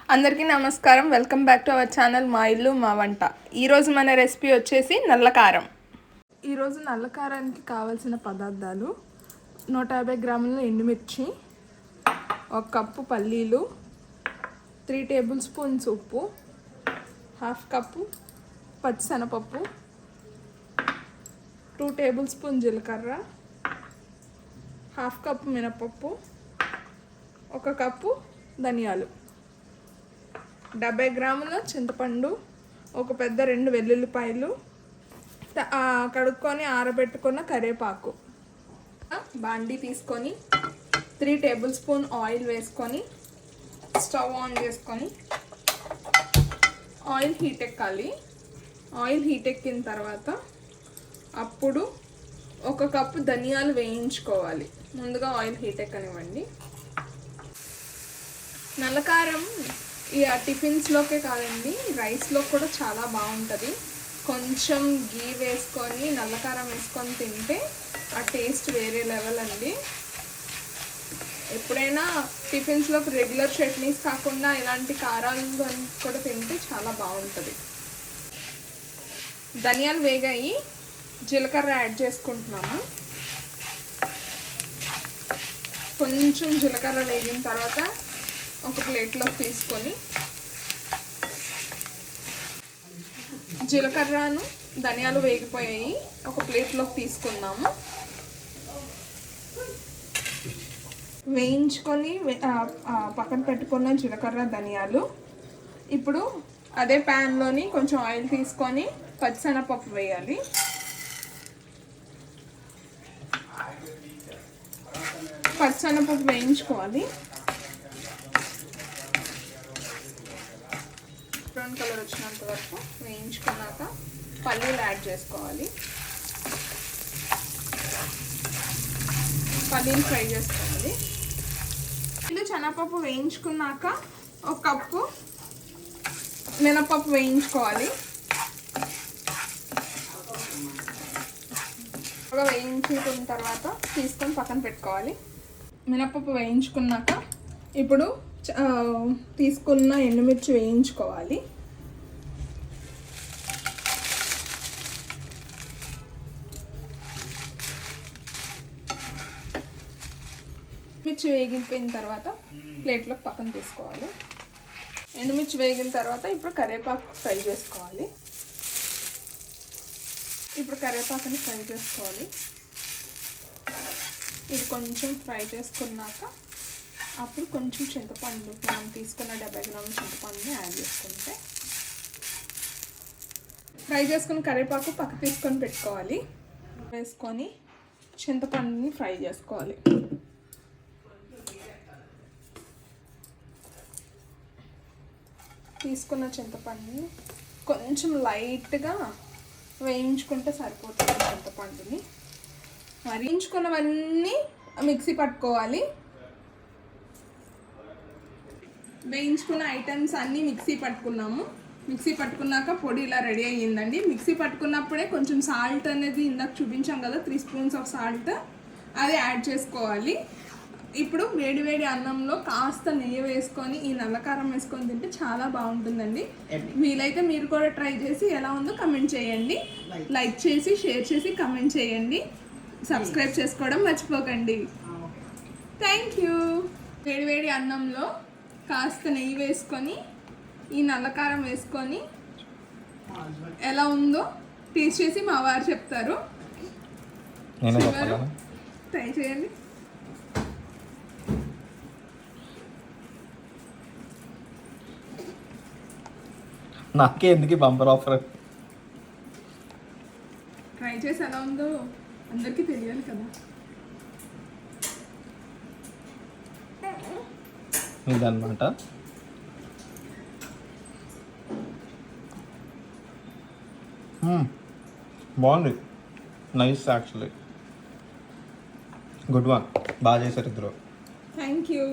అందరికీ నమస్కారం. Welcome back to our channel మా ఇల్లు మా వంట. ఈరోజు మన రెసిపీ వచ్చేసి నల్లకారం. ఈరోజు నల్లకారానికి కావాల్సిన పదార్థాలు 150 గ్రాముల ఎండుమిర్చి, 1 కప్పు పల్లీలు, 3 టేబుల్ స్పూన్స్ ఉప్పు, 1/2 కప్పు పచ్చిశనగపప్పు, 2 టేబుల్ స్పూన్ జీలకర్ర, 1/2 కప్పు మినపప్పు, 1 కప్పు ధనియాలు, 70 గ్రాముల చింతపండు, ఒక పెద్ద 2 వెల్లుల్లిపాయలు, కడుక్కొని ఆరబెట్టుకున్న కరివేపాకు. బాండీ తీసుకొని 3 టేబుల్ స్పూన్ ఆయిల్ వేసుకొని స్టవ్ ఆన్ చేసుకొని ఆయిల్ హీట్ ఎక్కాలి. ఆయిల్ హీట్ ఎక్కిన తర్వాత అప్పుడు 1 కప్పు ధనియాలు వేయించుకోవాలి. ముందుగా ఆయిల్ హీట్ ఎక్కనివ్వండి. నల్లకారం ఈ టిఫిన్స్లోకే కాదండి, రైస్లో కూడా చాలా బాగుంటుంది. కొంచెం గీ వేసుకొని నల్లకారం వేసుకొని తింటే ఆ టేస్ట్ వేరే లెవెల్ అండి. ఎప్పుడైనా టిఫిన్స్లోకి రెగ్యులర్ చట్నీస్ కాకుండా ఇలాంటి కారాలు కూడా తింటే చాలా బాగుంటుంది. ధనియాలు వేగాయి, జీలకర్ర యాడ్ చేసుకుంటున్నాము. కొంచెం జీలకర్ర వేగిన తర్వాత ఒక ప్లేట్లో తీసుకొని జీలకర్రను ధనియాలు వేగిపోయాయి, ఒక ప్లేట్లోకి తీసుకుందాము. వేయించుకొని పక్కన పెట్టుకున్న జీలకర్ర ధనియాలు ఇప్పుడు అదే ప్యాన్లోని కొంచెం ఆయిల్ తీసుకొని పచ్చిశనగపప్పు వేయాలి. పచ్చిశనగపప్పు వేయించుకోవాలి. బ్రౌన్ కలర్ వచ్చినంత వరకు వేయించుకున్నాక పల్లీలు యాడ్ చేసుకోవాలి. పల్లీలు ఫ్రై చేసుకోవాలి. శనగపప్పు వేయించుకున్నాక 1 కప్పు మినపప్పు వేయించుకోవాలి. బాగా వేయించుకున్న తర్వాత తీసుకొని పక్కన పెట్టుకోవాలి. మినపప్పు వేయించుకున్నాక ఇప్పుడు తీసుకున్న ఎండుమిర్చి వేయించుకోవాలి. మిర్చి వేగిపోయిన తర్వాత ప్లేట్లోకి పక్కన తీసుకోవాలి. ఎండుమిర్చి వేగిన తర్వాత ఇప్పుడు కరివేపాకు ఫ్రై చేసుకోవాలి. ఇప్పుడు కరివేపాకుని ఫ్రై చేసుకోవాలి. ఇది కొంచెం ఫ్రై చేసుకున్నాక అప్పుడు కొంచెం చింతపండు, మనం తీసుకున్న 70 గ్రాముల చింతపండుని యాడ్ చేసుకుంటే ఫ్రై చేసుకుని కరివేపాకు పక్క తీసుకొని పెట్టుకోవాలి. వేసుకొని చింతపండుని ఫ్రై చేసుకోవాలి. తీసుకున్న చింతపండుని కొంచెం లైట్గా వేయించుకుంటే సరిపోతుంది. చింతపండుని వేయించుకున్నవన్నీ మిక్సీ పట్టుకోవాలి. వేయించుకున్న ఐటమ్స్ అన్నీ మిక్సీ పట్టుకున్నాము. మిక్సీ పట్టుకున్నాక పొడి ఇలా రెడీ అయ్యిందండి. మిక్సీ పట్టుకున్నప్పుడే కొంచెం సాల్ట్ అనేది ఇందాక చూపించాం కదా, 3 స్పూన్స్ ఆఫ్ సాల్ట్, అది యాడ్ చేసుకోవాలి. ఇప్పుడు వేడి అన్నంలో కాస్త నెయ్యి వేసుకొని ఈ నల్లకారం వేసుకొని తింటే చాలా బాగుంటుందండి. వీలైతే మీరు కూడా ట్రై చేసి ఎలా ఉందో కమెంట్ చేయండి. లైక్ చేసి షేర్ చేసి కమెంట్ చేయండి. సబ్స్క్రైబ్ చేసుకోవడం మర్చిపోకండి. Thank you. వేడి అన్నంలో కాస్త నెయ్యి వేసుకొని ఈ నల్లకారం వేసుకొని ఎలా ఉందో టేస్ట్ చేసి మా వారు చెప్తారు. ట్రై చేయండి. నాకే ఎందుకు బంపర్ ఆఫర్? ట్రై చేసి ఎలా ఉందో అందరికీ తెలియాలి కదా. ఇదన్నమాట. బాగుంది. Nice actually. Good one. బాగా చేశారు ఇద్దరు. Thank you.